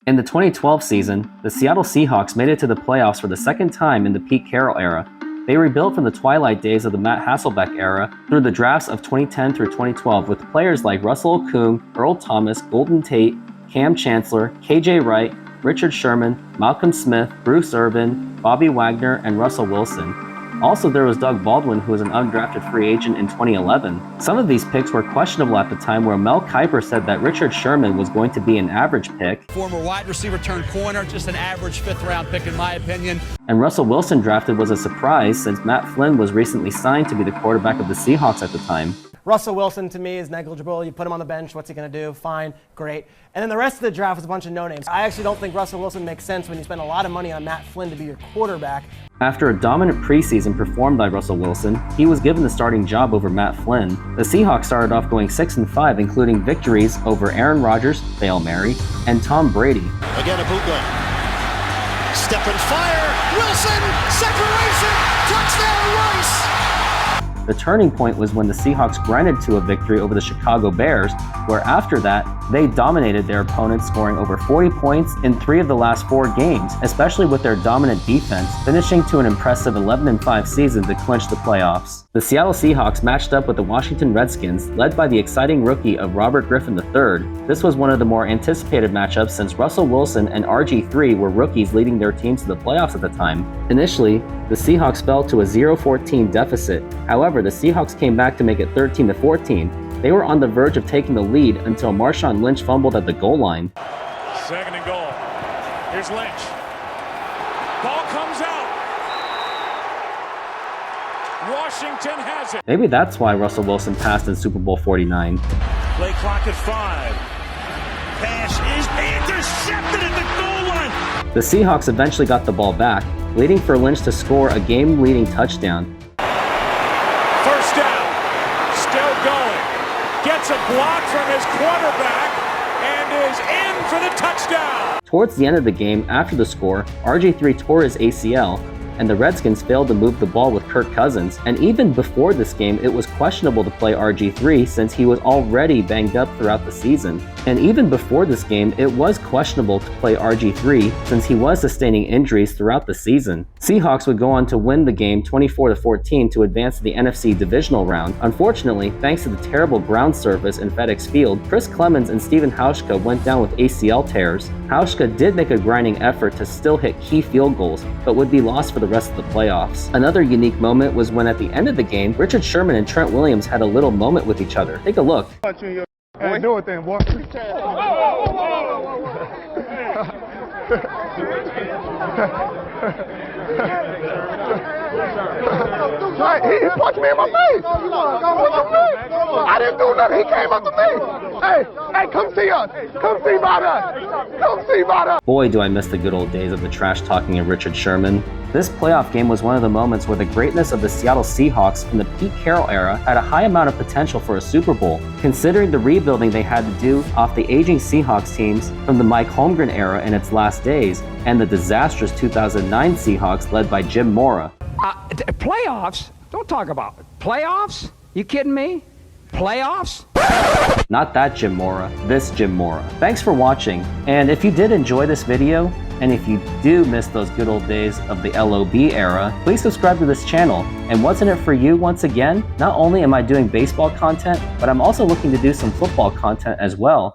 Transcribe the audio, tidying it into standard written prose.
In the 2012 season, the Seattle Seahawks made it to the playoffs for the second time in the Pete Carroll era. They rebuilt from the twilight days of the Matt Hasselbeck era through the drafts of 2010 through 2012 with players like Russell Okung, Earl Thomas, Golden Tate, Cam Chancellor, KJ Wright, Richard Sherman, Malcolm Smith, Bruce Irvin, Bobby Wagner, and Russell Wilson. Also, there was Doug Baldwin, who was an undrafted free agent in 2011. Some of these picks were questionable at the time, where Mel Kiper said that Richard Sherman was going to be an average pick. Former wide receiver turned corner, just an average fifth-round pick in my opinion. And Russell Wilson drafted was a surprise since Matt Flynn was recently signed to be the quarterback of the Seahawks at the time. Russell Wilson, to me, is negligible. You put him on the bench, what's he going to do? Fine, great. And then the rest of the draft was a bunch of no-names. I actually don't think Russell Wilson makes sense when you spend a lot of money on Matt Flynn to be your quarterback. After a dominant preseason performed by Russell Wilson, he was given the starting job over Matt Flynn. The Seahawks started off going 6-5, including victories over Aaron Rodgers, Hail Mary, and Tom Brady. Again, a bootleg. Step and fire. Wilson, separation, touchdown Rice. The turning point was when the Seahawks grinded to a victory over the Chicago Bears, where after that, they dominated their opponents, scoring over 40 points in 3 of the last 4 games, especially with their dominant defense, finishing to an impressive 11-5 season to clinch the playoffs. The Seattle Seahawks matched up with the Washington Redskins, led by the exciting rookie of Robert Griffin III. This was one of the more anticipated matchups since Russell Wilson and RG3 were rookies leading their teams to the playoffs at the time. Initially, the Seahawks fell to a 0-14 deficit. However, the Seahawks came back to make it 13-14. They were on the verge of taking the lead until Marshawn Lynch fumbled at the goal line. Second and goal. Here's Lynch. Ball comes out. Washington has it. Maybe that's why Russell Wilson passed in Super Bowl 49. Play clock at 5. Pass is intercepted at the goal line. The Seahawks eventually got the ball back, leading for Lynch to score a game-leading touchdown. First down. Still going. Gets a block from his quarterback and is in for the touchdown. Towards the end of the game, after the score, RG3 tore his ACL, and the Redskins failed to move the ball with Kirk Cousins. And even before this game, it was questionable to play RG3 since he was already banged up throughout the season. And even before this game, it was questionable to play RG3 since he was sustaining injuries throughout the season. Seahawks would go on to win the game 24-14 to advance to the NFC divisional round. Unfortunately, thanks to the terrible ground surface in FedEx Field, Chris Clemens and Steven Hauschka went down with ACL tears. Hauschka did make a grinding effort to still hit key field goals, but would be lost for the rest of the playoffs. Another unique moment was when at the end of the game, Richard Sherman and Trent Williams had a little moment with each other. Take a look. Hey, do it then, boy. He punched me in my face. I didn't do nothing. He came up to me. Hey, come see us. Come see about us. Come see about us. Boy, do I miss the good old days of the trash talking of Richard Sherman. This playoff game was one of the moments where the greatness of the Seattle Seahawks in the Pete Carroll era had a high amount of potential for a Super Bowl, considering the rebuilding they had to do off the aging Seahawks teams from the Mike Holmgren era in its last days, and the disastrous 2009 Seahawks led by Jim Mora. Playoffs? Don't talk about it. Playoffs? You kidding me? Playoffs? Not that Jim Mora, this Jim Mora. Thanks for watching, and if you did enjoy this video, and if you do miss those good old days of the LOB era, please subscribe to this channel. And what's in it for you once again? Not only am I doing baseball content, but I'm also looking to do some football content as well.